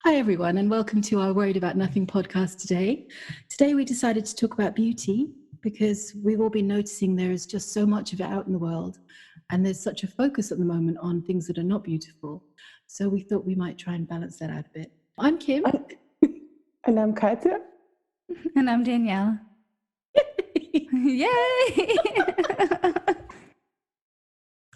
Hi, everyone, and welcome to our Worried About Nothing podcast today. Today, we decided to talk about beauty because we've all been noticing there is just so much of it out in the world, and there's such a focus at the moment on things that are not beautiful. So we thought we might try and balance that out a bit. I'm Kim. And I'm Katya. And I'm Danielle. Yay!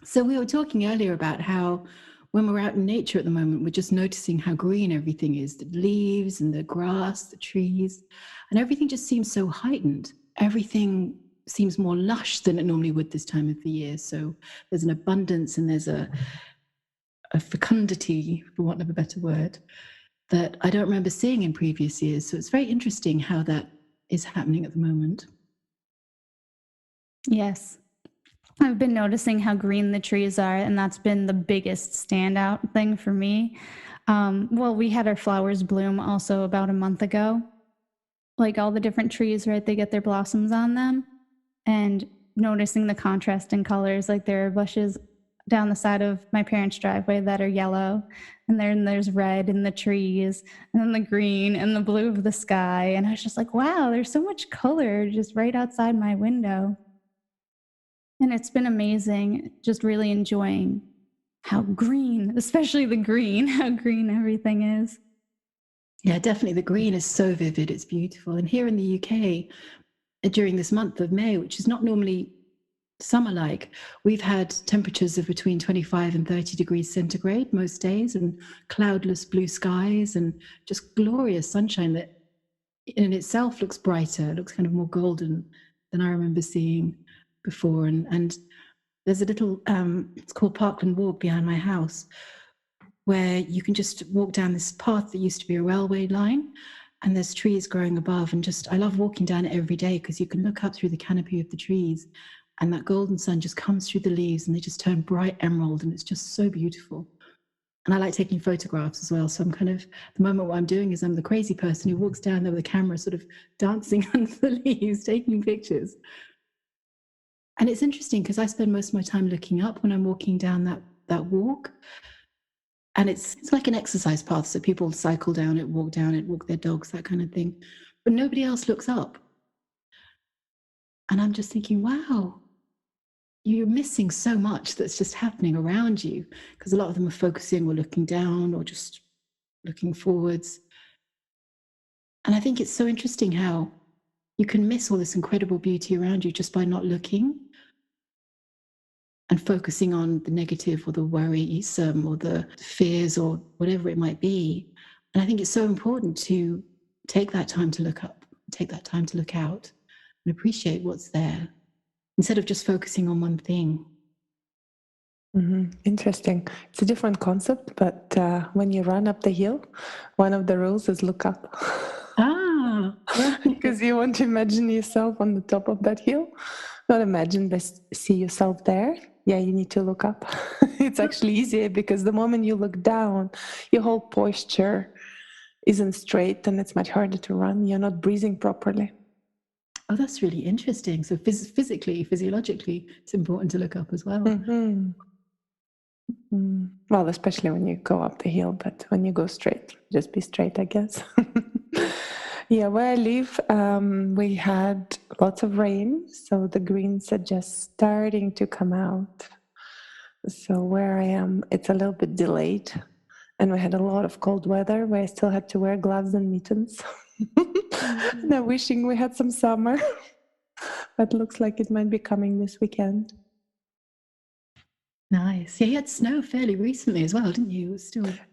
So we were talking earlier about how when we're out in nature at the moment, we're just noticing how green everything is, the leaves and the grass, the trees, and everything just seems so heightened. Everything seems more lush than it normally would this time of the year. So there's an abundance and there's a fecundity, for want of a better word, that I don't remember seeing in previous years. So it's very interesting how that is happening at the moment. Yes. I've been noticing how green the trees are, and that's been the biggest standout thing for me. Well, we had our flowers bloom also about a month ago. Like all the different trees, right? They get their blossoms on them. And noticing the contrast in colors, like there are bushes down the side of my parents' driveway that are yellow, and then there's red in the trees, and then the green and the blue of the sky. And I was just like, wow, there's so much color just right outside my window. And it's been amazing, just really enjoying how green, especially the green, how green everything is. Yeah, definitely. The green is so vivid. It's beautiful. And here in the UK, during this month of May, which is not normally summer-like, we've had temperatures of between 25 and 30 degrees centigrade most days, and cloudless blue skies and just glorious sunshine that in itself looks brighter, looks kind of more golden than I remember seeing before. And there's a little, it's called Parkland Walk behind my house, where you can just walk down this path that used to be a railway line, and there's trees growing above. And just, I love walking down it every day because you can look up through the canopy of the trees and that golden sun just comes through the leaves and they just turn bright emerald, and it's just so beautiful. And I like taking photographs as well. So I'm kind of, the moment what I'm doing is I'm the crazy person who walks down there with a camera sort of dancing under the leaves, taking pictures. And it's interesting because I spend most of my time looking up when I'm walking down that walk. And it's like an exercise path. So people cycle down it, walk their dogs, that kind of thing. But nobody else looks up. And I'm just thinking, wow, you're missing so much that's just happening around you, because a lot of them are focusing or looking down or just looking forwards. And I think it's so interesting how you can miss all this incredible beauty around you just by not looking and focusing on the negative or the worrisome or the fears or whatever it might be. And I think it's so important to take that time to look up, take that time to look out and appreciate what's there instead of just focusing on one thing. Mm-hmm. Interesting. It's a different concept, but when you run up the hill, one of the rules is look up. Ah, right. Because you want to imagine yourself on the top of that hill. Not imagine, but see yourself there. Yeah, you need to look up. It's actually easier because the moment you look down, your whole posture isn't straight and it's much harder to run. You're not breathing properly. Oh, that's really interesting. So physically, physiologically, it's important to look up as well. Mm-hmm. Mm-hmm. Well, especially when you go up the hill, but when you go straight, just be straight, I guess. Yeah, where I live, we had lots of rain, so the greens are just starting to come out. So where I am, it's a little bit delayed, and we had a lot of cold weather where I still had to wear gloves and mittens. And I'm wishing we had some summer, but looks like it might be coming this weekend. Nice. Yeah, you had snow fairly recently as well, didn't you?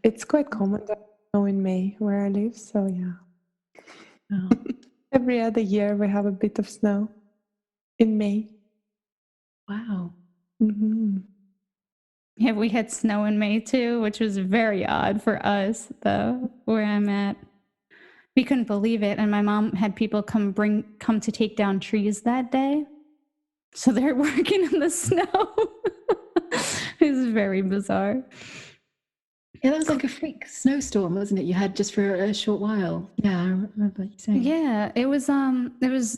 It's quite common to snow in May where I live, so yeah. Oh. Every other year we have a bit of snow in May. Wow. Mm-hmm. Yeah, we had snow in May too, which was very odd for us, though, where I'm at. We couldn't believe it, and my mom had people come to take down trees that day. So they're working in the snow. It was very bizarre. Yeah, that was like a freak snowstorm, wasn't it? You had just for a short while. Yeah, I remember you saying. Yeah, it was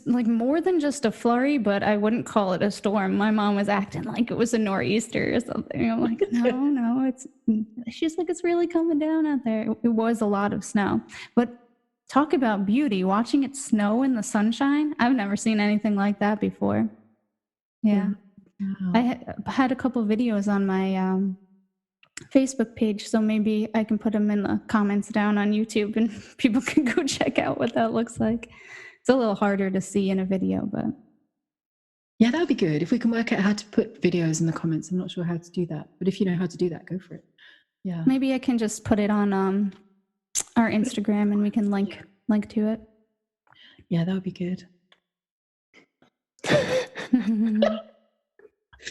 like more than just a flurry, but I wouldn't call it a storm. My mom was acting like it was a nor'easter or something. I'm like, no, she's like, it's really coming down out there. It was a lot of snow. But talk about beauty, watching it snow in the sunshine. I've never seen anything like that before. Yeah. Wow. I had a couple videos on my Facebook page, so maybe I can put them in the comments down on YouTube and people can go check out what that looks like. It's a little harder to see in a video, but yeah, that would be good. If we can work out how to put videos in the comments. I'm not sure how to do that, but if you know how to do that, go for it. Yeah. Maybe I can just put it on our Instagram and we can link to it. Yeah, that would be good.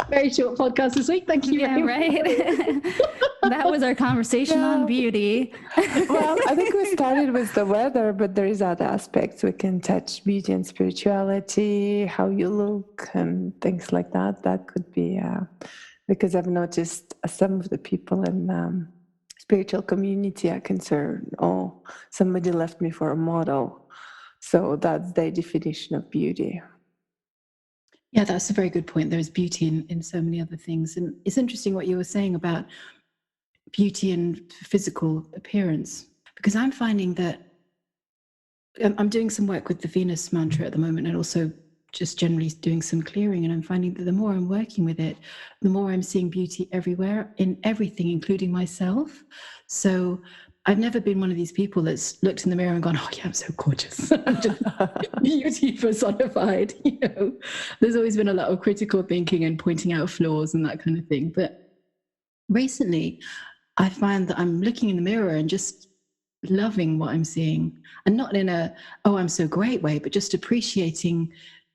Very short podcast this week. Thank you. Yeah, right. That was our conversation on beauty. Well, I think we started with the weather, but there is other aspects. We can touch beauty and spirituality, how you look and things like that. That could be, because I've noticed some of the people in spiritual community are concerned, oh, somebody left me for a model. So that's their definition of beauty. Yeah, that's a very good point. There's beauty in so many other things. And it's interesting what you were saying about beauty and physical appearance, because I'm finding that I'm doing some work with the Venus mantra at the moment, and also just generally doing some clearing. And I'm finding that the more I'm working with it, the more I'm seeing beauty everywhere, in everything, including myself. So I've never been one of these people that's looked in the mirror and gone, oh yeah, I'm so gorgeous. I'm just beauty personified. There's always been a lot of critical thinking and pointing out flaws and that kind of thing. But recently I find that I'm looking in the mirror and just loving what I'm seeing, and not in a, oh, I'm so great way, but just appreciating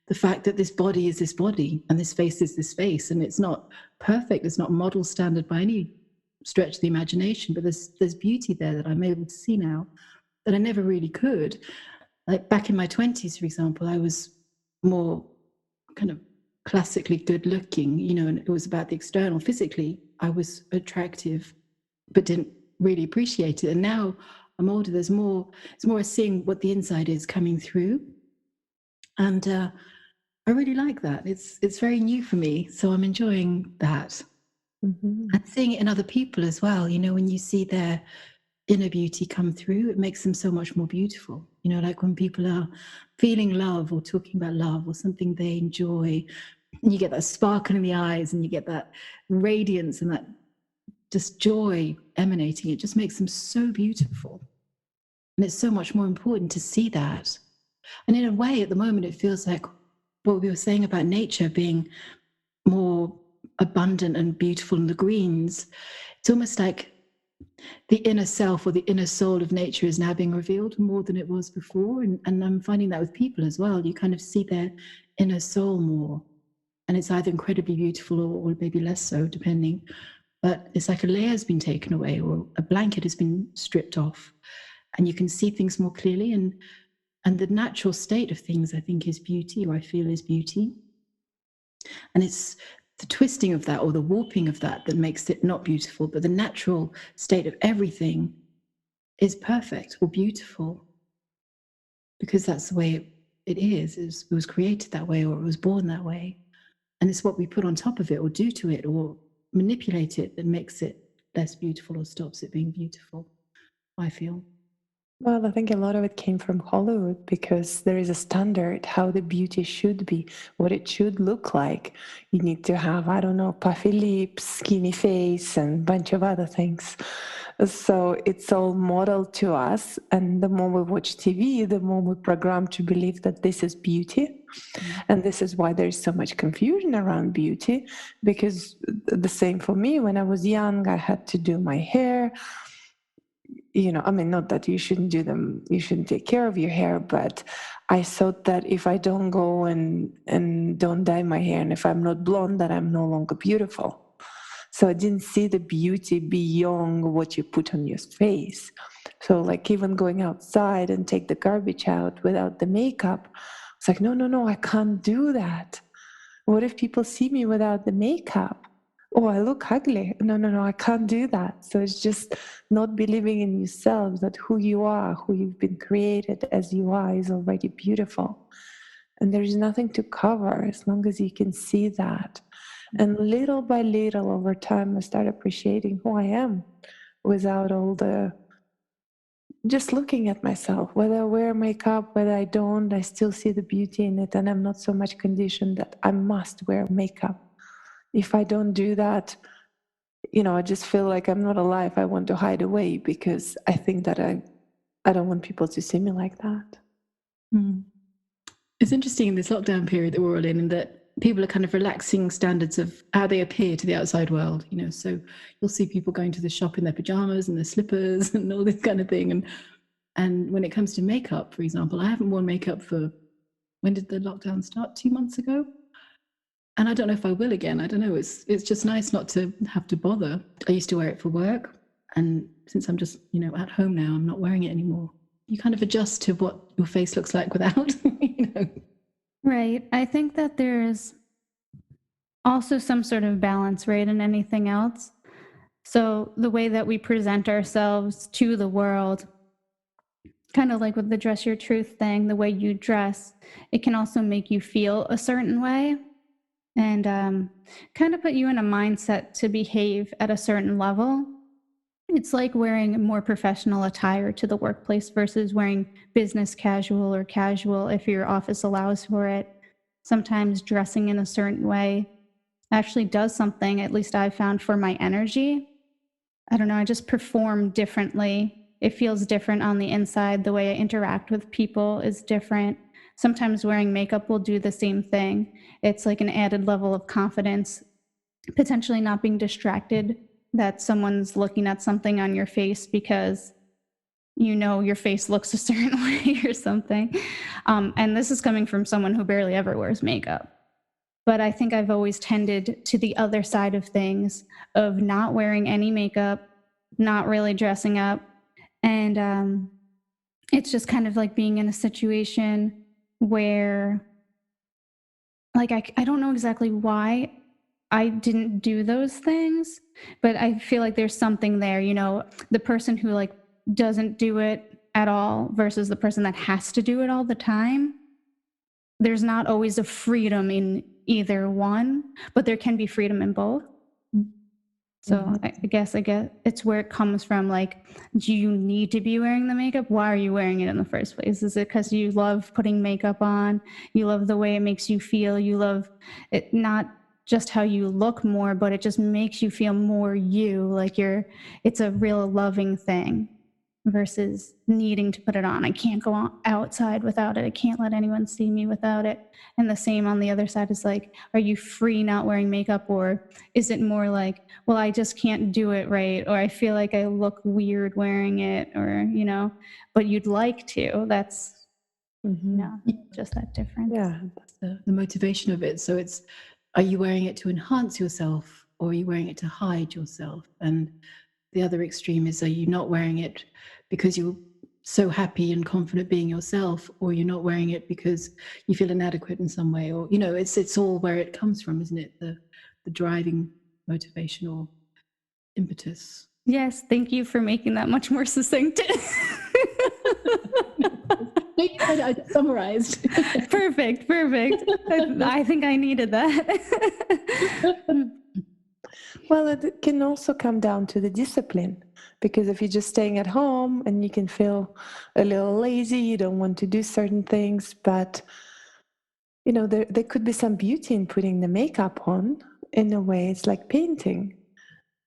the fact that this body is this body and this face is this face. And it's not perfect. It's not model standard by any stretch of the imagination, but there's beauty there that I'm able to see now that I never really could. Like back in my 20s, for example, I was more kind of classically good looking, and it was about the external. Physically, I was attractive, but didn't really appreciate it. And now I'm older, it's more seeing what the inside is coming through. And I really like that. It's very new for me. So I'm enjoying that. Mm-hmm. And seeing it in other people as well. When you see their inner beauty come through, it makes them so much more beautiful. Like when people are feeling love or talking about love or something they enjoy, and you get that sparkle in the eyes and you get that radiance and that just joy emanating. It just makes them so beautiful. And it's so much more important to see that. And in a way, at the moment, it feels like what we were saying about nature being more abundant and beautiful in the greens. It's almost like the inner self or the inner soul of nature is now being revealed more than it was before. And I'm finding that with people as well. You kind of see their inner soul more. And it's either incredibly beautiful or maybe less so, depending. But it's like a layer has been taken away or a blanket has been stripped off. And you can see things more clearly. And the natural state of things, I think, is beauty, or I feel is beauty. And it's the twisting of that or the warping of that makes it not beautiful. But the natural state of everything is perfect or beautiful, because that's the way it is. It was created that way, or it was born that way. And it's what we put on top of it or do to it or manipulate it that makes it less beautiful or stops it being beautiful, I feel. Well, I think a lot of it came from Hollywood, because there is a standard how the beauty should be, what it should look like. You need to have, I don't know, puffy lips, skinny face, and a bunch of other things. So it's all modeled to us. And the more we watch TV, the more we're programmed to believe that this is beauty. Mm-hmm. And this is why there's so much confusion around beauty, because the same for me. When I was young, I had to do my hair. Not that you shouldn't do them, you shouldn't take care of your hair, but I thought that if I don't go and don't dye my hair, and if I'm not blonde, that I'm no longer beautiful. So I didn't see the beauty beyond what you put on your face. So like even going outside and take the garbage out without the makeup, it's like, no, I can't do that. What if people see me without the makeup? oh, I look ugly. No, I can't do that. So it's just not believing in yourself that who you are, who you've been created as you are, is already beautiful. And there's nothing to cover as long as you can see that. And little by little over time, I start appreciating who I am without all the just looking at myself. Whether I wear makeup, whether I don't, I still see the beauty in it. And I'm not so much conditioned that I must wear makeup. If I don't do that, I just feel like I'm not alive. I want to hide away because I think that I don't want people to see me like that. Mm. It's interesting in this lockdown period that we're all in that people are kind of relaxing standards of how they appear to the outside world, so you'll see people going to the shop in their pajamas and their slippers and all this kind of thing. And when it comes to makeup, for example, I haven't worn makeup when did the lockdown start? 2 months ago? And I don't know if I will again. I don't know. It's just nice not to have to bother. I used to wear it for work. And since I'm just, at home now, I'm not wearing it anymore. You kind of adjust to what your face looks like without, Right. I think that there's also some sort of balance, right, in anything else. So the way that we present ourselves to the world, kind of like with the dress your truth thing, the way you dress, it can also make you feel a certain way and kind of put you in a mindset to behave at a certain level. It's like wearing more professional attire to the workplace versus wearing business casual or casual if your office allows for it. Sometimes dressing in a certain way actually does something, at least I've found, for my energy. I don't know, I just perform differently. It feels different on the inside. The way I interact with people is different. Sometimes wearing makeup will do the same thing. It's like an added level of confidence, potentially not being distracted that someone's looking at something on your face because your face looks a certain way or something. And this is coming from someone who barely ever wears makeup. But I think I've always tended to the other side of things, of not wearing any makeup, not really dressing up. And it's just kind of like being in a situation where, like, I don't know exactly why I didn't do those things, but I feel like there's something there, the person who like doesn't do it at all versus the person that has to do it all the time. There's not always a freedom in either one, but there can be freedom in both. So I guess it's where it comes from. Like, do you need to be wearing the makeup? Why are you wearing it in the first place? Is it because you love putting makeup on? You love the way it makes you feel? You love it, not just how you look more, but it just makes you feel more you, like it's a real loving thing versus needing to put it on. I can't go outside without it. I can't let anyone see me without it. And the same on the other side is like, are you free not wearing makeup? Or is it more like, well, I just can't do it right? Or I feel like I look weird wearing it, or, but you'd like to. That's, just that difference. Yeah, that's the motivation of it. So are you wearing it to enhance yourself, or are you wearing it to hide yourself? And the other extreme is, are you not wearing it because you're so happy and confident being yourself, or you're not wearing it because you feel inadequate in some way? Or, it's all where it comes from, isn't it? The driving motivational impetus. Yes, thank you for making that much more succinct. I summarized. Perfect. I think I needed that. Well, it can also come down to the discipline, because if you're just staying at home and you can feel a little lazy, you don't want to do certain things, but there could be some beauty in putting the makeup on. In a way, it's like painting.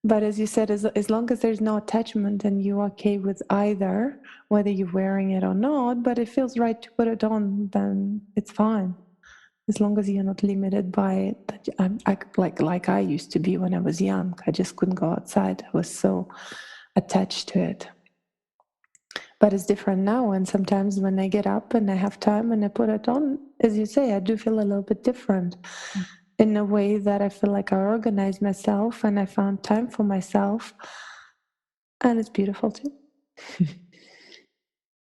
But as you said, as long as there's no attachment and you're okay with either, whether you're wearing it or not, but it feels right to put it on, then it's fine. As long as you're not limited by it. Like I used to be when I was young. I just couldn't go outside. I was so attached to it. But it's different now, and sometimes when I get up and I have time and I put it on, as you say, I do feel a little bit different. In a way that I feel like I organize myself and I found time for myself, and it's beautiful too.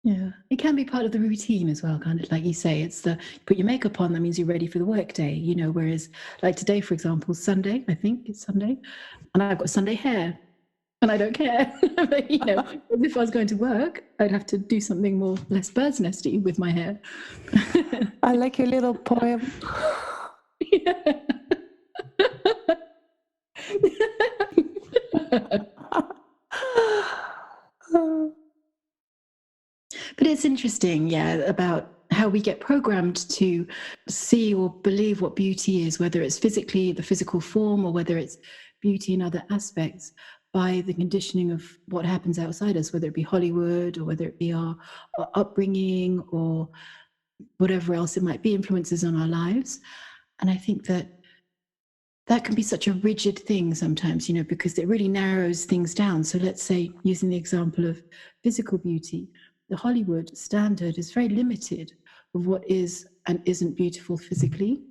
Yeah, it can be part of the routine as well, kind of like you say. It's the put your makeup on, that means you're ready for the work day, you know, whereas like today, for example, Sunday, I think it's Sunday, and I've got Sunday hair and I don't care. But, you know, if I was going to work, I'd have to do something more less bird's nesty with my hair. I like your little poem. Yeah. But it's interesting, yeah, about how we get programmed to see or believe what beauty is, whether it's physically, the physical form, or whether it's beauty in other aspects, by the conditioning of what happens outside us, whether it be Hollywood or whether it be our upbringing or whatever else it might be, influences on our lives. And I think that can be such a rigid thing sometimes, you know, because it really narrows things down. So let's say, using the example of physical beauty, the Hollywood standard is very limited of what is and isn't beautiful physically,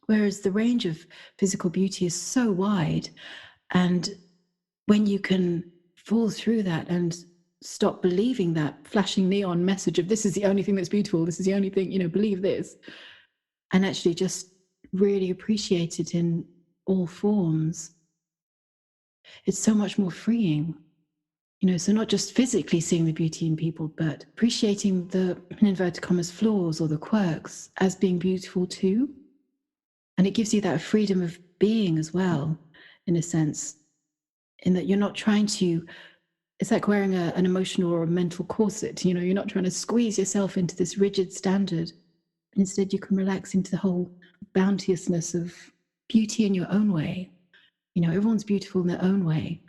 whereas the range of physical beauty is so wide. And when you can fall through that and stop believing that flashing neon message of this is the only thing that's beautiful, this is the only thing, you know, believe this, and actually just really appreciate it in all forms, it's so much more freeing. You know, so not just physically seeing the beauty in people, but appreciating the, in inverted commas, flaws or the quirks as being beautiful too. And it gives you that freedom of being as well, in a sense, in that you're not trying to, it's like wearing an emotional or a mental corset. You know, you're not trying to squeeze yourself into this rigid standard. Instead, you can relax into the whole bounteousness of beauty in your own way. You know, everyone's beautiful in their own way.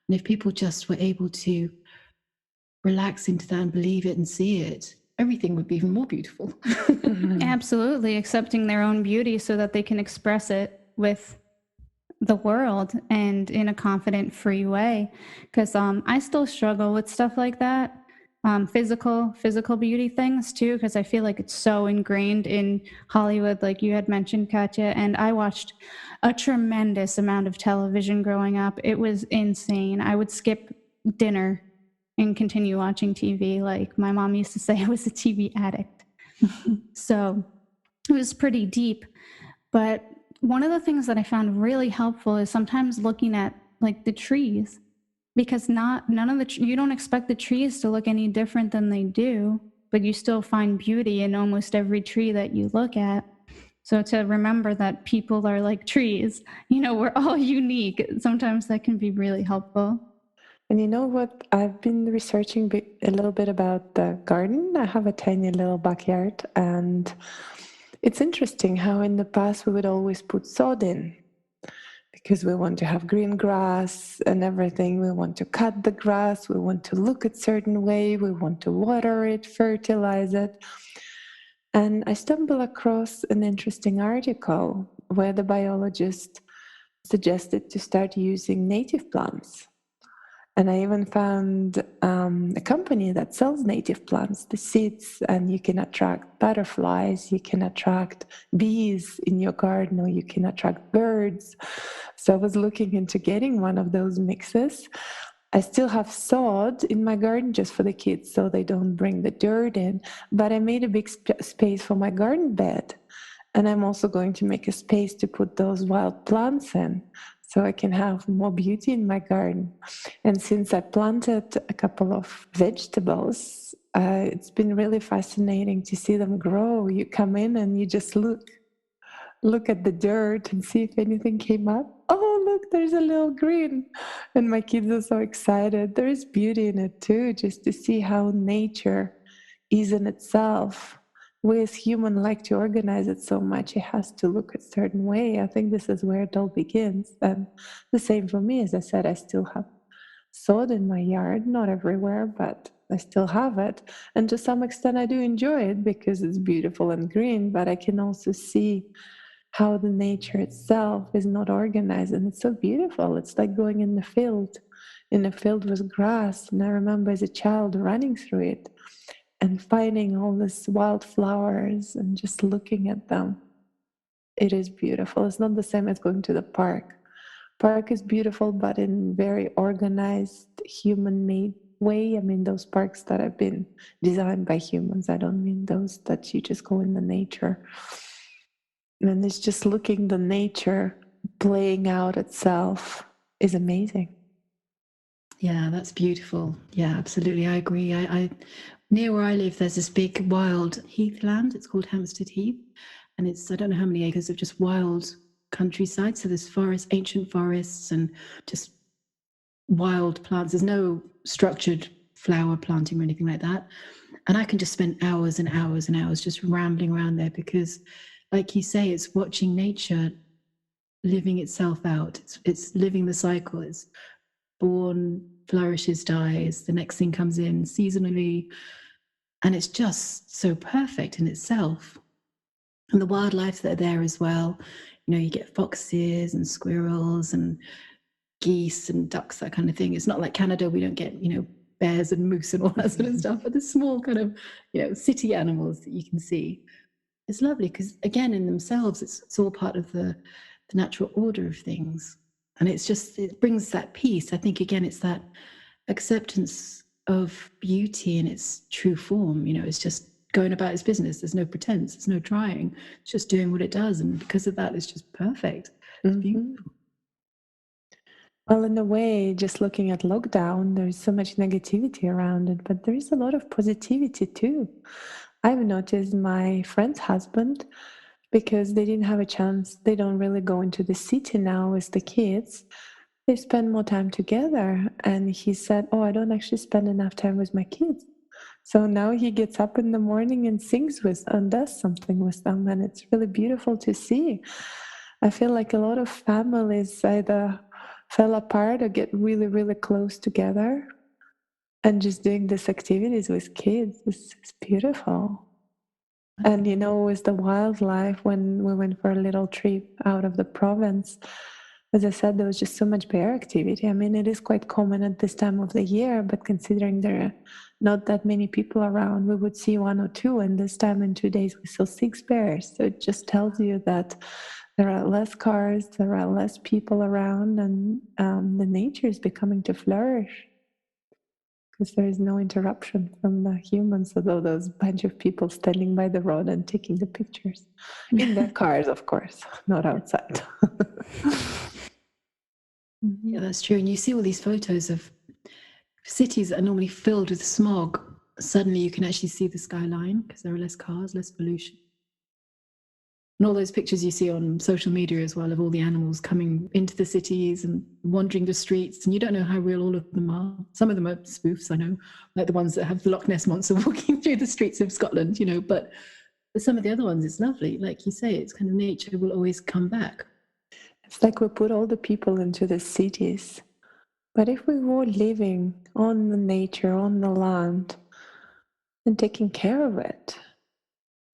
And if people just were able to relax into that and believe it and see it, everything would be even more beautiful. Absolutely, accepting their own beauty so that they can express it with the world and in a confident, free way. Because I still struggle with stuff like that, physical beauty things too, because I feel like it's so ingrained in Hollywood, like you had mentioned, Katya. And I watched a tremendous amount of television growing up. It was insane. I would skip dinner and continue watching TV. Like my mom used to say, I was a TV addict. So it was pretty deep. But one of the things that I found really helpful is sometimes looking at like the trees, because none of the you don't expect the trees to look any different than they do, but you still find beauty in almost every tree that you look at. So to remember that people are like trees, you know, we're all unique. Sometimes that can be really helpful. And you know what? I've been researching a little bit about the garden. I have a tiny little backyard, and it's interesting how in the past we would always put sod in because we want to have green grass and everything. We want to cut the grass. We want to look a certain way. We want to water it, fertilize it. And I stumbled across an interesting article where the biologist suggested to start using native plants. And I even found a company that sells native plants, the seeds, and you can attract butterflies, you can attract bees in your garden, or you can attract birds. So I was looking into getting one of those mixes. I still have sod in my garden just for the kids so they don't bring the dirt in, but I made a big space for my garden bed. And I'm also going to make a space to put those wild plants in so I can have more beauty in my garden. And since I planted a couple of vegetables, it's been really fascinating to see them grow. You come in and you just look at the dirt and see if anything came up. Oh, look, there's a little green. And my kids are so excited. There is beauty in it too, just to see how nature is in itself. We as humans like to organize it so much, it has to look a certain way. I think this is where it all begins. And the same for me. As I said, I still have sod in my yard, not everywhere, but I still have it. And to some extent, I do enjoy it because it's beautiful and green, but I can also see how the nature itself is not organized. And it's so beautiful. It's like going in a field with grass. And I remember as a child running through it and finding all these wildflowers and just looking at them. It is beautiful. It's not the same as going to the park. Park is beautiful, but in very organized, human-made way. I mean those parks that have been designed by humans. I don't mean those that you just go in the nature. And it's just looking the nature playing out itself is amazing. Yeah, that's beautiful. Yeah, absolutely. I agree. I near where I live, there's this big wild heathland. It's called Hampstead Heath. And it's, I don't know how many acres of just wild countryside. So there's forests, ancient forests, and just wild plants. There's no structured flower planting or anything like that. And I can just spend hours and hours and hours just rambling around there because, like you say, it's watching nature living itself out. It's living the cycle. It's born, flourishes, dies. The next thing comes in seasonally. And it's just so perfect in itself. And the wildlife that are there as well. You know, you get foxes and squirrels and geese and ducks, that kind of thing. It's not like Canada, we don't get, you know, bears and moose and all that sort of stuff, but the small kind of, you know, city animals that you can see. It's lovely because, again, in themselves, it's all part of the natural order of things. And it's just, it brings that peace. I think, again, it's that acceptance of beauty in its true form. You know, it's just going about its business. There's no pretense, there's no trying. It's just doing what it does. And because of that, it's just perfect. It's beautiful. Well, in a way, just looking at lockdown, there's so much negativity around it, but there is a lot of positivity too. I've noticed my friend's husband, because they didn't have a chance, they don't really go into the city now with the kids. They spend more time together. And he said, oh, I don't actually spend enough time with my kids. So now he gets up in the morning and sings with and does something with them. And it's really beautiful to see. I feel like a lot of families either fell apart or get really, really close together. And just doing these activities with kids is beautiful. And, you know, with the wildlife, when we went for a little trip out of the province, as I said, there was just so much bear activity. I mean, it is quite common at this time of the year, but considering there are not that many people around, we would see one or two. And this time in 2 days, we saw 6 bears. So it just tells you that there are less cars, there are less people around, and the nature is becoming to flourish because there is no interruption from the humans, although there's a bunch of people standing by the road and taking the pictures in their cars, of course, not outside. Yeah, that's true. And you see all these photos of cities that are normally filled with smog. Suddenly you can actually see the skyline because there are less cars, less pollution. And all those pictures you see on social media as well of all the animals coming into the cities and wandering the streets, and you don't know how real all of them are. Some of them are spoofs, I know, like the ones that have the Loch Ness Monster walking through the streets of Scotland, you know, but for some of the other ones, it's lovely. Like you say, it's kind of nature will always come back. It's like we put all the people into the cities. But if we were living on the nature, on the land, and taking care of it,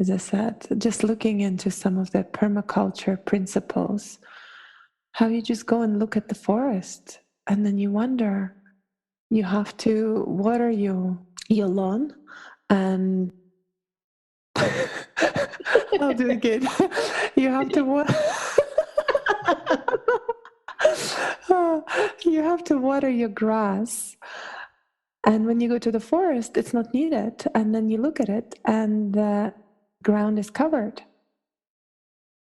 as I said, just looking into some of the permaculture principles, how you just go and look at the forest and then you wonder, you have to water your lawn and I'll do it again. You have to you have to water your grass. And when you go to the forest, it's not needed. And then you look at it and the ground is covered.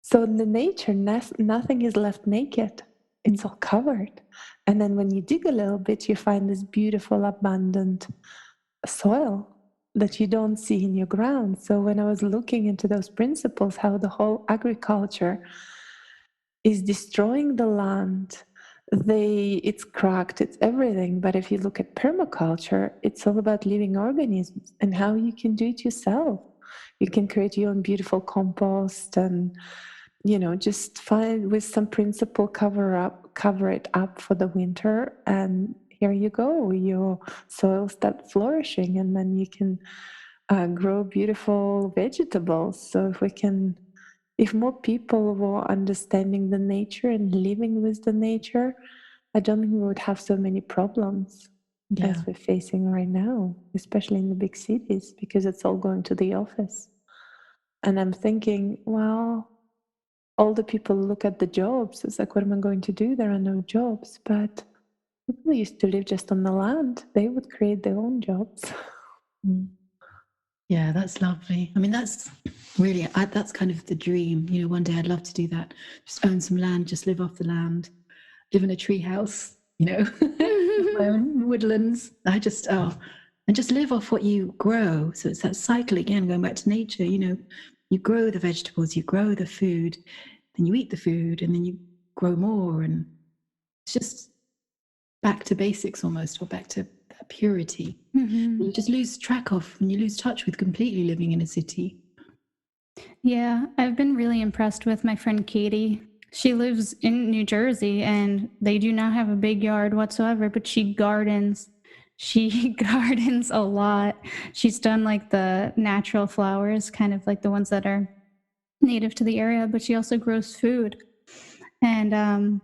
So in the nature, nothing is left naked. It's all covered. And then when you dig a little bit, you find this beautiful, abundant soil that you don't see in your ground. So when I was looking into those principles, how the whole agriculture is destroying the land, it's cracked, it's everything. But if you look at permaculture, it's all about living organisms and how you can do it yourself. You can create your own beautiful compost and, you know, just find with some principle cover it up for the winter, and here you go, your soil start flourishing, and then you can grow beautiful vegetables. So if more people were understanding the nature and living with the nature, I don't think we would have so many problems as we're facing right now, especially in the big cities, because it's all going to the office. And I'm thinking, well, all the people look at the jobs. It's like, what am I going to do? There are no jobs. But People used to live just on the land. They would create their own jobs. Yeah, that's lovely. I mean, that's really, that's kind of the dream. You know, one day I'd love to do that. Just own some land, just live off the land, live in a tree house, you know, have my own woodlands. And just live off what you grow. So it's that cycle again, going back to nature, you know, you grow the vegetables, you grow the food, then you eat the food, and then you grow more. And it's just back to basics almost, or back to that purity. You just lose track of, and you lose touch with completely living in a city. Yeah, I've been really impressed with my friend Katie. She lives in New Jersey and they do not have a big yard whatsoever, but she gardens. She gardens a lot. She's done like the natural flowers, kind of like the ones that are native to the area, but she also grows food. And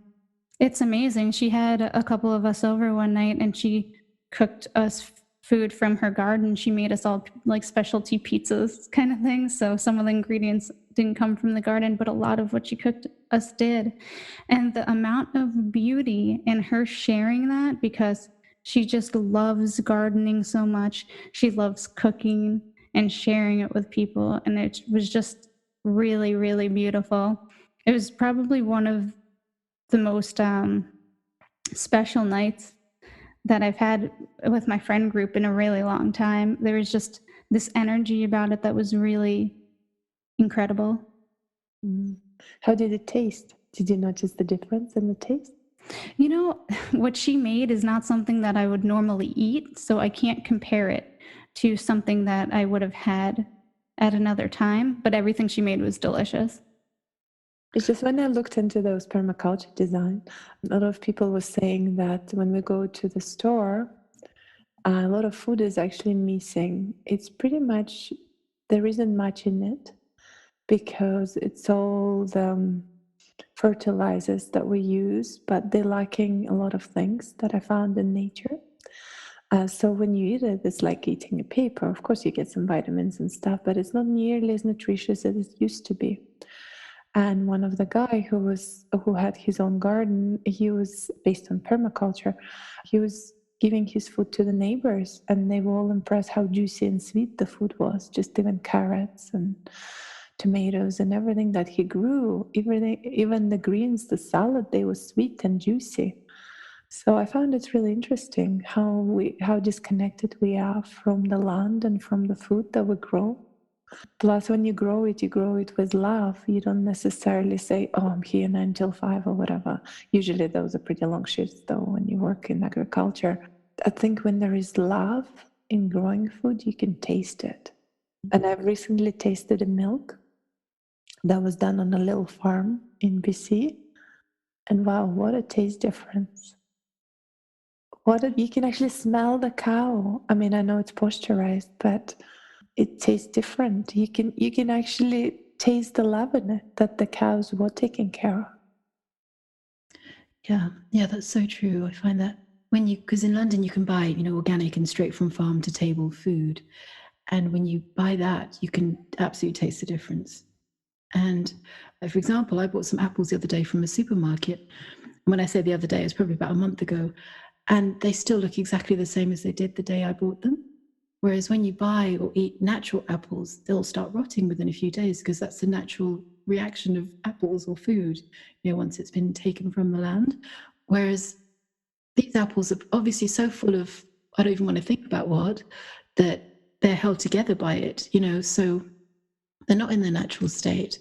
it's amazing. She had a couple of us over one night and she cooked us food from her garden. She made us all like specialty pizzas kind of thing. So some of the ingredients didn't come from the garden, but a lot of what she cooked us did. And the amount of beauty in her sharing that, because she just loves gardening so much. She loves cooking and sharing it with people. And it was just really, really beautiful. It was probably one of the most special nights that I've had with my friend group in a really long time. There was just this energy about it that was really incredible. How did it taste? Did you notice the difference in the taste? You know, what she made is not something that I would normally eat, so I can't compare it to something that I would have had at another time, but everything she made was delicious. It's just when I looked into those permaculture design, a lot of people were saying that when we go to the store, a lot of food is actually missing. It's pretty much, there isn't much in it because it's all the fertilizers that we use, but they're lacking a lot of things that I found in nature. So when you eat it, it's like eating a paper. Of course, you get some vitamins and stuff, but it's not nearly as nutritious as it used to be. And one of the guy who had his own garden, he was based on permaculture. He was giving his food to the neighbors, and they were all impressed how juicy and sweet the food was. Just even carrots and tomatoes and everything that he grew, even the greens, the salad, they were sweet and juicy. So I found it really interesting how disconnected we are from the land and from the food that we grow. Plus, when you grow it with love. You don't necessarily say, "Oh, I'm here 9 till 5" or whatever. Usually, those are pretty long shifts, though, when you work in agriculture. I think when there is love in growing food, you can taste it. And I've recently tasted a milk that was done on a little farm in BC. And wow, what a taste difference. You can actually smell the cow. I mean, I know it's pasteurized, but it tastes different. You can actually taste the love in it that the cows were taking care of. Yeah, that's so true. I find that because in London you can buy, you know, organic and straight from farm to table food. And when you buy that, you can absolutely taste the difference. And for example, I bought some apples the other day from a supermarket. When I say the other day, it was probably about a month ago. And they still look exactly the same as they did the day I bought them. Whereas when you buy or eat natural apples, they'll start rotting within a few days because that's the natural reaction of apples or food, you know, once it's been taken from the land. Whereas these apples are obviously so full of, I don't even want to think about what, that they're held together by it, you know, so they're not in their natural state.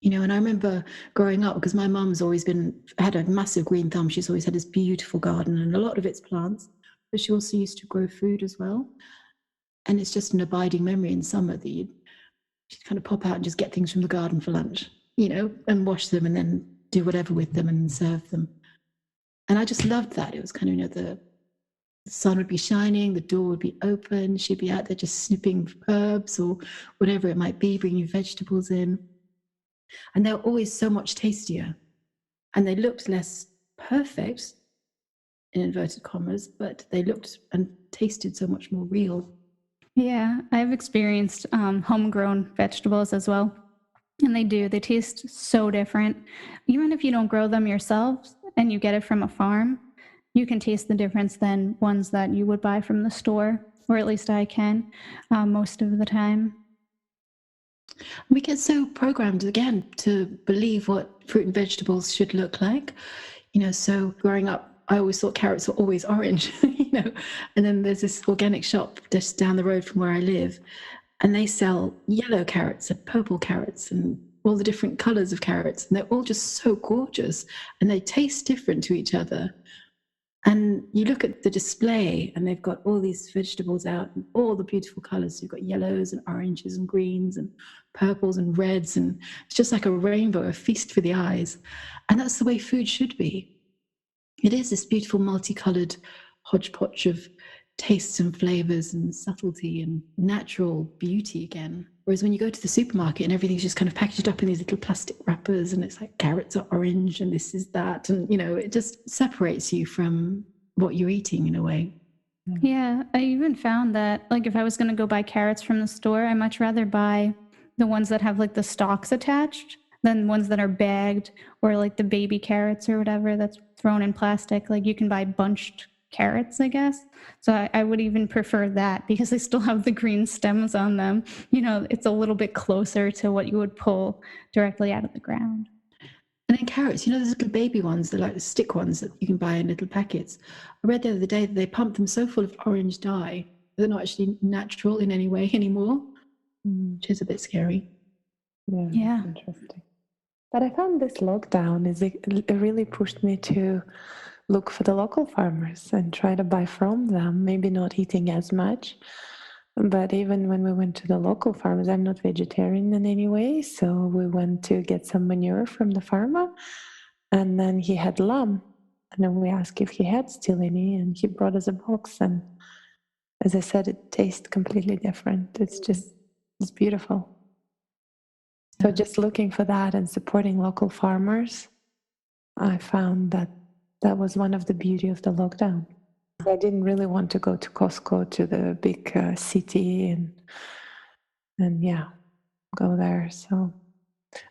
You know, and I remember growing up, because my mum's always had a massive green thumb. She's always had this beautiful garden, and a lot of it's plants, but she also used to grow food as well. And it's just an abiding memory in summer that she'd kind of pop out and just get things from the garden for lunch, you know, and wash them and then do whatever with them and serve them. And I just loved that. It was kind of, you know, the sun would be shining, the door would be open, she'd be out there just snipping herbs or whatever it might be, bringing vegetables in. And they were always so much tastier. And they looked less perfect, in inverted commas, but they looked and tasted so much more real. Yeah, I've experienced homegrown vegetables as well. And they taste so different. Even if you don't grow them yourself and you get it from a farm, you can taste the difference than ones that you would buy from the store, or at least I can most of the time. We get so programmed again to believe what fruit and vegetables should look like. So growing up, I always thought carrots were always orange, and then there's this organic shop just down the road from where I live, and they sell yellow carrots and purple carrots and all the different colors of carrots, and they're all just so gorgeous, and they taste different to each other. And you look at the display, and they've got all these vegetables out and all the beautiful colors. You've got yellows and oranges and greens and purples and reds, and it's just like a rainbow, a feast for the eyes. And that's the way food should be. It is this beautiful multicolored hodgepodge of tastes and flavors and subtlety and natural beauty again. Whereas when you go to the supermarket and everything's just kind of packaged up in these little plastic wrappers, and it's like carrots are orange and this is that, and it just separates you from what you're eating in a way. Yeah, I even found that, like, if I was going to go buy carrots from the store, I much rather buy the ones that have like the stalks attached than ones that are bagged, or like the baby carrots or whatever that's thrown in plastic. Like, you can buy bunched carrots, I guess. So I would even prefer that because they still have the green stems on them. It's a little bit closer to what you would pull directly out of the ground. And then carrots, those little baby ones, they're like the stick ones that you can buy in little packets. I read the other day that they pump them so full of orange dye, they're not actually natural in any way anymore, which is a bit scary. Yeah. Interesting. But I found this lockdown it really pushed me to look for the local farmers and try to buy from them, maybe not eating as much. But even when we went to the local farmers, I'm not vegetarian in any way, so we went to get some manure from the farmer, and then he had lamb, and then we asked if he had still any, and he brought us a box, and as I said, it tastes completely different. It's beautiful. So just looking for that and supporting local farmers, I found that was one of the beauty of the lockdown. I didn't really want to go to Costco, to the big city, and go there. So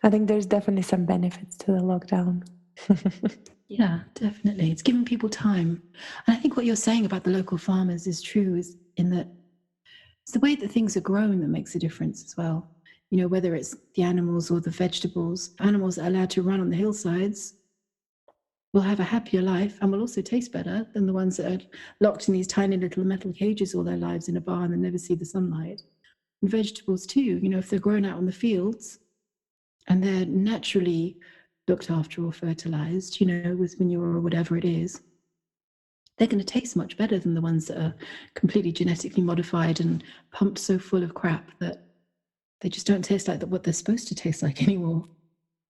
I think there's definitely some benefits to the lockdown. Yeah, definitely. It's giving people time. And I think what you're saying about the local farmers is true, is in that it's the way that things are grown that makes a difference as well. Whether it's the animals or the vegetables, animals that are allowed to run on the hillsides will have a happier life and will also taste better than the ones that are locked in these tiny little metal cages all their lives in a barn and never see the sunlight. And vegetables too, if they're grown out on the fields and they're naturally looked after or fertilized, with manure or whatever it is, they're going to taste much better than the ones that are completely genetically modified and pumped so full of crap that they just don't taste like what they're supposed to taste like anymore.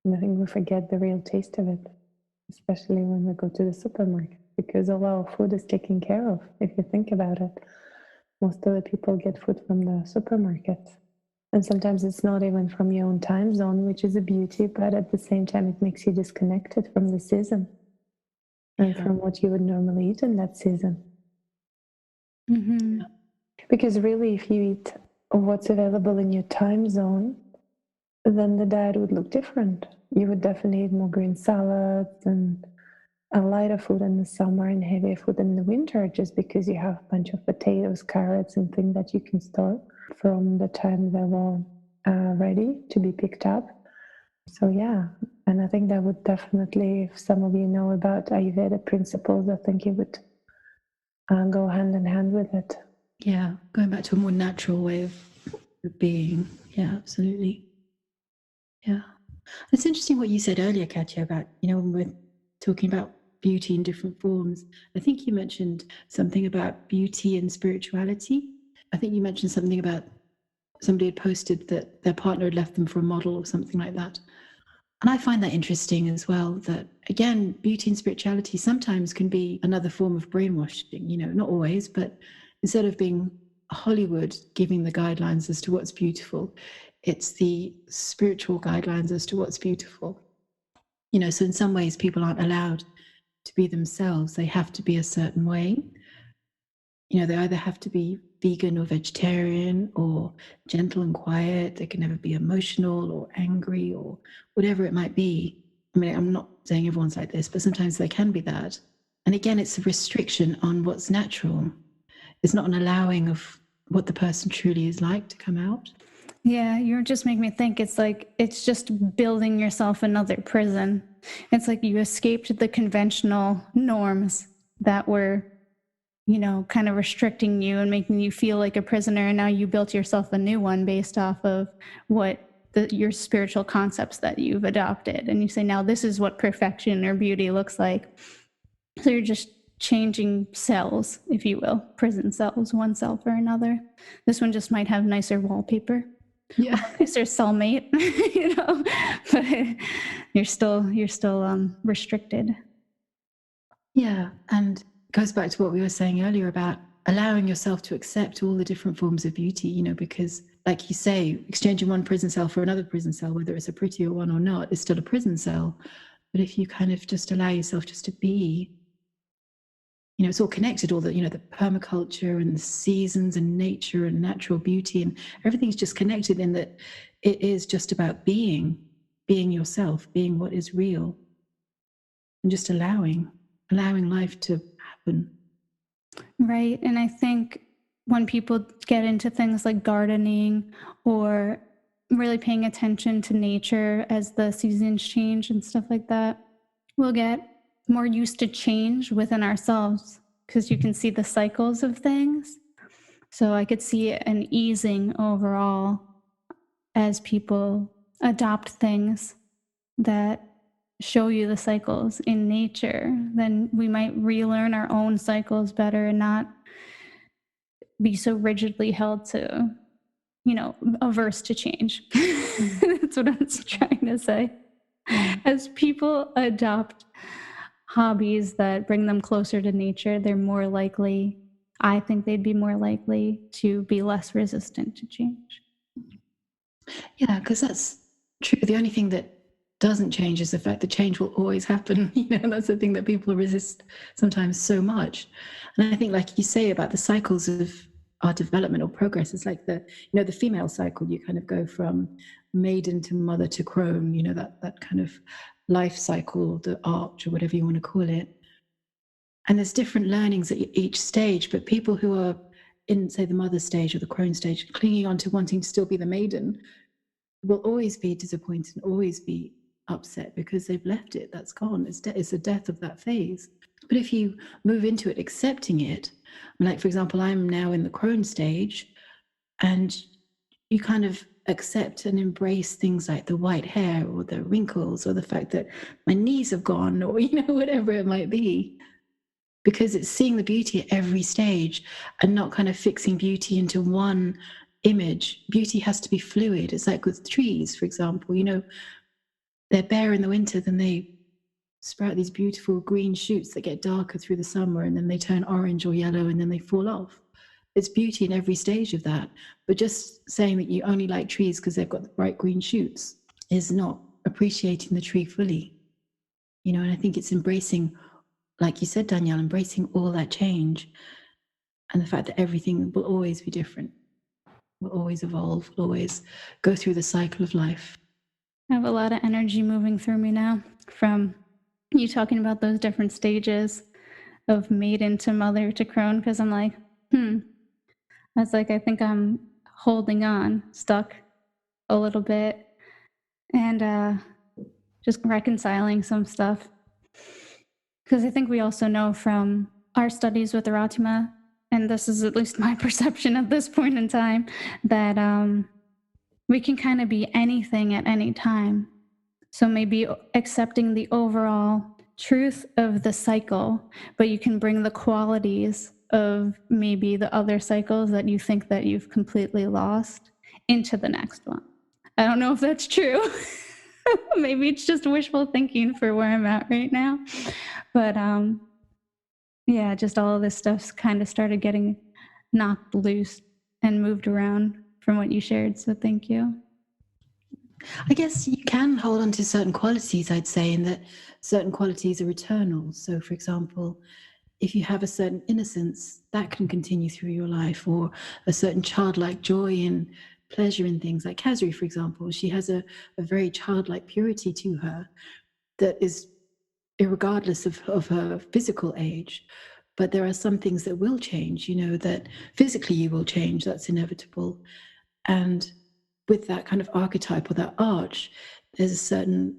And I think we forget the real taste of it, especially when we go to the supermarket, because all our food is taken care of. If you think about it, most of the people get food from the supermarket. And sometimes it's not even from your own time zone, which is a beauty, but at the same time, it makes you disconnected from the season and from what you would normally eat in that season. Mm-hmm. Yeah. Because really, if you eat what's available in your time zone, then the diet would look different. You would definitely eat more green salads and a lighter food in the summer and heavier food in the winter, just because you have a bunch of potatoes, carrots, and things that you can store from the time they were ready to be picked up. So and I think that would definitely, if some of you know about Ayurveda principles, I think it would go hand in hand with it. Yeah, going back to a more natural way of being. Yeah, absolutely. Yeah. It's interesting what you said earlier, Katya, about, when we're talking about beauty in different forms. I think you mentioned something about beauty and spirituality. I think you mentioned something about somebody had posted that their partner had left them for a model or something like that. And I find that interesting as well, that again, beauty and spirituality sometimes can be another form of brainwashing, not always, but instead of being Hollywood giving the guidelines as to what's beautiful, it's the spiritual guidelines as to what's beautiful. So in some ways people aren't allowed to be themselves. They have to be a certain way. They either have to be vegan or vegetarian or gentle and quiet. They can never be emotional or angry or whatever it might be. I mean, I'm not saying everyone's like this, but sometimes they can be that. And again, it's a restriction on what's natural. It's not an allowing of what the person truly is like to come out. Yeah, you're just making me think it's like it's just building yourself another prison. It's like you escaped the conventional norms that were, you know, kind of restricting you and making you feel like a prisoner. And now you built yourself a new one based off of what your spiritual concepts that you've adopted. And you say, now this is what perfection or beauty looks like. So you're just changing cells, if you will, prison cells, one cell for another. This one just might have nicer wallpaper. Yeah. Nicer cellmate, you know, but you're still restricted. Yeah. And it goes back to what we were saying earlier about allowing yourself to accept all the different forms of beauty, you know, because like you say, exchanging one prison cell for another prison cell, whether it's a prettier one or not, is still a prison cell. But if you kind of just allow yourself just to be, you know, it's all connected, all the, you know, the permaculture and the seasons and nature and natural beauty, and everything's just connected in that it is just about being yourself, being what is real, and just allowing life to happen. Right. And I think when people get into things like gardening or really paying attention to nature as the seasons change and stuff like that, we'll get more used to change within ourselves because you can see the cycles of things. So I could see an easing overall as people adopt things that show you the cycles in nature. Then we might relearn our own cycles better and not be so rigidly held to, you know, averse to change. That's what I was trying to say. As people adopt hobbies that bring them closer to nature, they're more likely, I think they'd be more likely to be less resistant to change. Yeah, because that's true. The only thing that doesn't change is the fact that change will always happen. You know, and that's the thing that people resist sometimes so much. And I think, like you say about the cycles of our development or progress, it's like the, you know, the female cycle. You kind of go from maiden to mother to crone. You know, that kind of life cycle, the arch or whatever you want to call it. And there's different learnings at each stage. But people who are in, say, the mother stage or the crone stage, clinging on to wanting to still be the maiden, will always be disappointed and always be upset because they've left it. That's gone. It's the death of that phase. But if you move into it, accepting it, like, for example, I'm now in the crone stage, and you kind of accept and embrace things like the white hair or the wrinkles or the fact that my knees have gone, or, you know, whatever it might be, because it's seeing the beauty at every stage and not kind of fixing beauty into one image. Beauty has to be fluid. It's like with trees, for example, you know, they're bare in the winter, then they sprout these beautiful green shoots that get darker through the summer, and then they turn orange or yellow, and then they fall off. It's beauty in every stage of that. But just saying that you only like trees because they've got the bright green shoots is not appreciating the tree fully. You know, and I think it's embracing, like you said, Danielle, embracing all that change and the fact that everything will always be different, will always evolve, will always go through the cycle of life. I have a lot of energy moving through me now from you talking about those different stages of maiden to mother to crone, because I'm like, I was like, I think I'm holding on, stuck a little bit, and just reconciling some stuff. Because I think we also know from our studies with Eratima, and this is at least my perception at this point in time, that we can kind of be anything at any time. So maybe accepting the overall truth of the cycle, but you can bring the qualities of maybe the other cycles that you think that you've completely lost into the next one. I don't know if that's true. Maybe it's just wishful thinking for where I'm at right now. But yeah, just all of this stuff's kind of started getting knocked loose and moved around from what you shared. So thank you. I guess you can hold on to certain qualities, I'd say, in that certain qualities are eternal. So, for example, if you have a certain innocence, that can continue through your life, or a certain childlike joy and pleasure in things. Like Kazri, for example, she has a very childlike purity to her that is regardless of her physical age. But there are some things that will change, that physically you will change, that's inevitable. And with that kind of archetype or that arch, there's a certain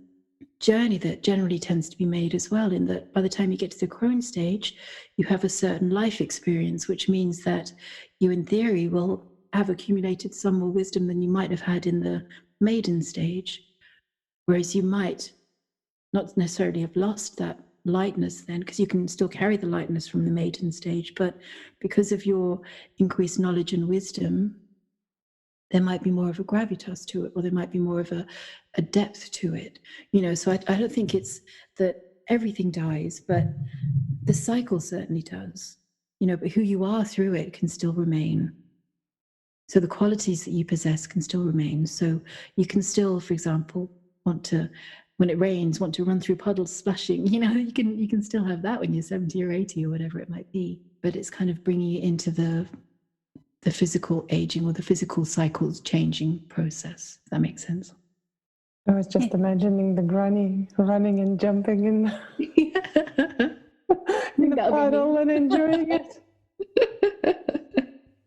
journey that generally tends to be made as well, in that by the time you get to the crone stage, you have a certain life experience, which means that you, in theory, will have accumulated some more wisdom than you might have had in the maiden stage, whereas you might not necessarily have lost that lightness then, because you can still carry the lightness from the maiden stage, but because of your increased knowledge and wisdom, there might be more of a gravitas to it, or there might be more of a depth to it. So I don't think it's that everything dies, but the cycle certainly does. But who you are through it can still remain. So the qualities that you possess can still remain. So you can still, for example, when it rains, want to run through puddles splashing. You can still have that when you're 70 or 80 or whatever it might be. But it's kind of bringing it into the physical aging or the physical cycles changing process, if that makes sense. I was just imagining the granny running and jumping in the puddle and enjoying it.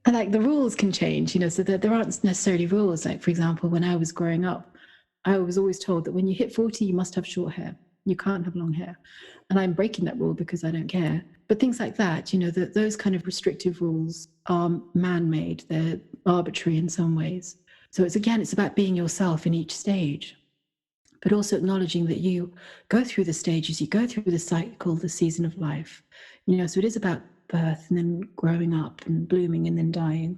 And like the rules can change, so that there aren't necessarily rules. Like, for example, when I was growing up, I was always told that when you hit 40, you must have short hair. You can't have long hair. And I'm breaking that rule because I don't care. But things like that, those kind of restrictive rules are man-made. They're arbitrary in some ways. So it's about being yourself in each stage, but also acknowledging that you go through the stages, you go through the cycle, the season of life. So it is about birth and then growing up and blooming and then dying.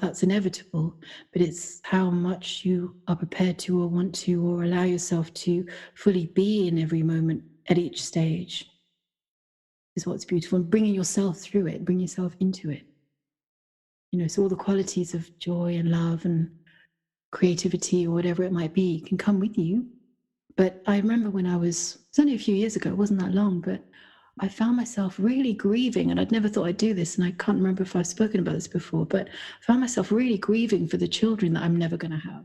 That's inevitable, but it's how much you are prepared to or want to or allow yourself to fully be in every moment at each stage is what's beautiful. And bringing yourself through it, bring yourself into it. So all the qualities of joy and love and creativity or whatever it might be can come with you. But I remember when it's only a few years ago, it wasn't that long, but I found myself really grieving, and I'd never thought I'd do this, and I can't remember if I've spoken about this before, but I found myself really grieving for the children that I'm never going to have.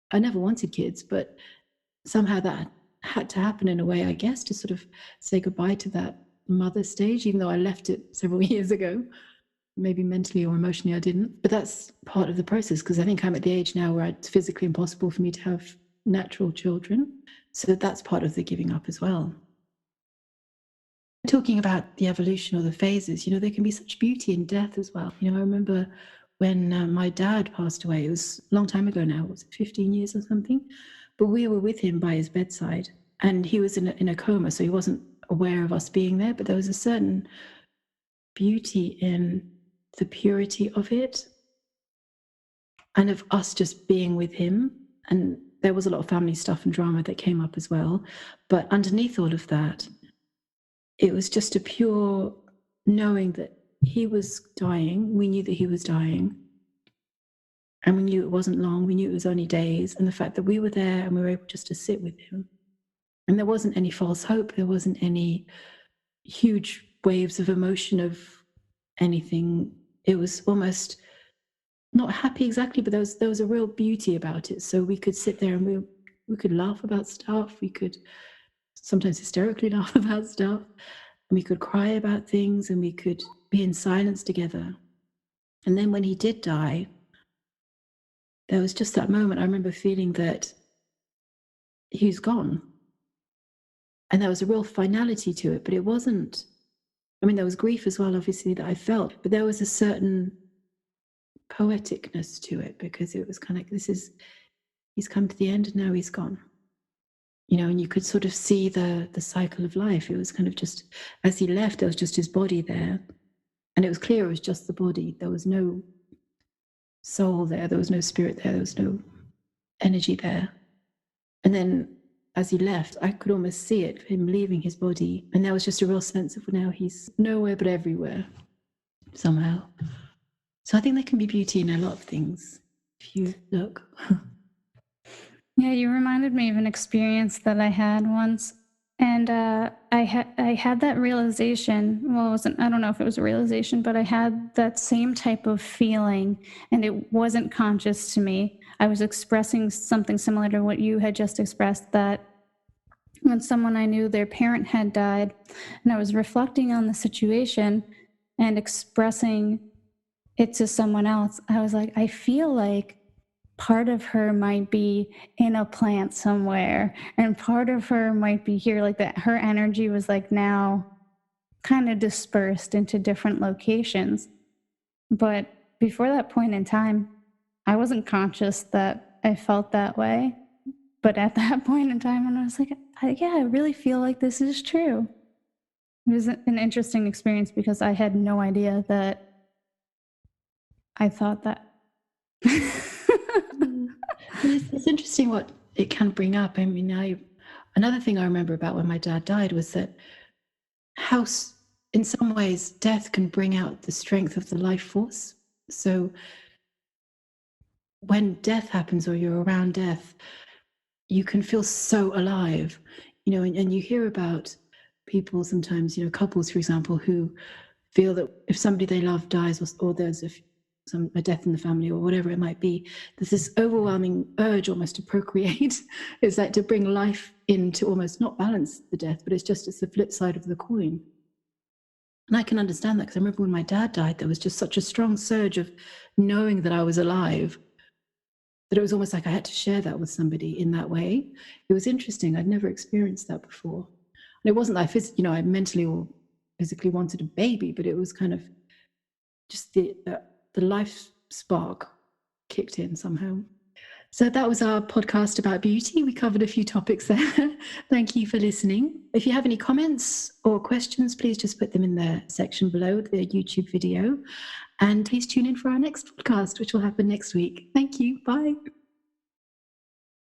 I never wanted kids, but somehow that had to happen in a way, I guess, to sort of say goodbye to that mother stage, even though I left it several years ago. Maybe mentally or emotionally I didn't, but that's part of the process, because I think I'm at the age now where it's physically impossible for me to have natural children. So that's part of the giving up as well. Talking about the evolution or the phases, there can be such beauty in death as well. I remember when my dad passed away, it was a long time ago now, was it 15 years or something? But we were with him by his bedside, and he was in a coma, so he wasn't aware of us being there, but there was a certain beauty in the purity of it and of us just being with him. And there was a lot of family stuff and drama that came up as well, but underneath all of that, it was just a pure knowing that he was dying. We knew that he was dying, and we knew it wasn't long. We knew it was only days, and the fact that we were there and we were able just to sit with him, and there wasn't any false hope, there wasn't any huge waves of emotion of anything. It was almost not happy exactly, but there was a real beauty about it. So we could sit there and we could laugh about stuff. We could sometimes hysterically laugh about stuff, and we could cry about things, and we could be in silence together. And then when he did die, there was just that moment. I remember feeling that he's gone, and there was a real finality to it, but it wasn't, there was grief as well, obviously, that I felt, but there was a certain poeticness to it, because it was kind of like, he's come to the end and now he's gone. And you could sort of see the cycle of life. It was kind of just, as he left, there was just his body there. And it was clear it was just the body. There was no soul there. There was no spirit there. There was no energy there. And then as he left, I could almost see it, him leaving his body. And there was just a real sense of, now he's nowhere but everywhere, somehow. So I think there can be beauty in a lot of things, if you look. Yeah, you reminded me of an experience that I had once, and I had that realization. Well, I don't know if it was a realization, but I had that same type of feeling, and it wasn't conscious to me. I was expressing something similar to what you had just expressed, that when someone I knew, their parent had died, and I was reflecting on the situation and expressing it to someone else. I was like, I feel like part of her might be in a plant somewhere, and part of her might be here, like that. Her energy was like now kind of dispersed into different locations. But before that point in time, I wasn't conscious that I felt that way. But at that point in time, when I was like, yeah, I really feel like this is true. It was an interesting experience because I had no idea that I thought that. It's interesting what it can bring up. I mean, another thing I remember about when my dad died was that how, in some ways, death can bring out the strength of the life force. So when death happens or you're around death, you can feel so alive, and you hear about people sometimes, couples, for example, who feel that if somebody they love dies or there's a death in the family or whatever it might be, there's this overwhelming urge almost to procreate. It's like to bring life in to almost not balance the death, but it's the flip side of the coin. And I can understand that because I remember when my dad died, there was just such a strong surge of knowing that I was alive that it was almost like I had to share that with somebody in that way. It was interesting. I'd never experienced that before. And it wasn't that I mentally or physically wanted a baby, but it was kind of just the life spark kicked in somehow. So that was our podcast about beauty. We covered a few topics there. Thank you for listening. If you have any comments or questions, please just put them in the section below the YouTube video. And please tune in for our next podcast, which will happen next week. Thank you. Bye.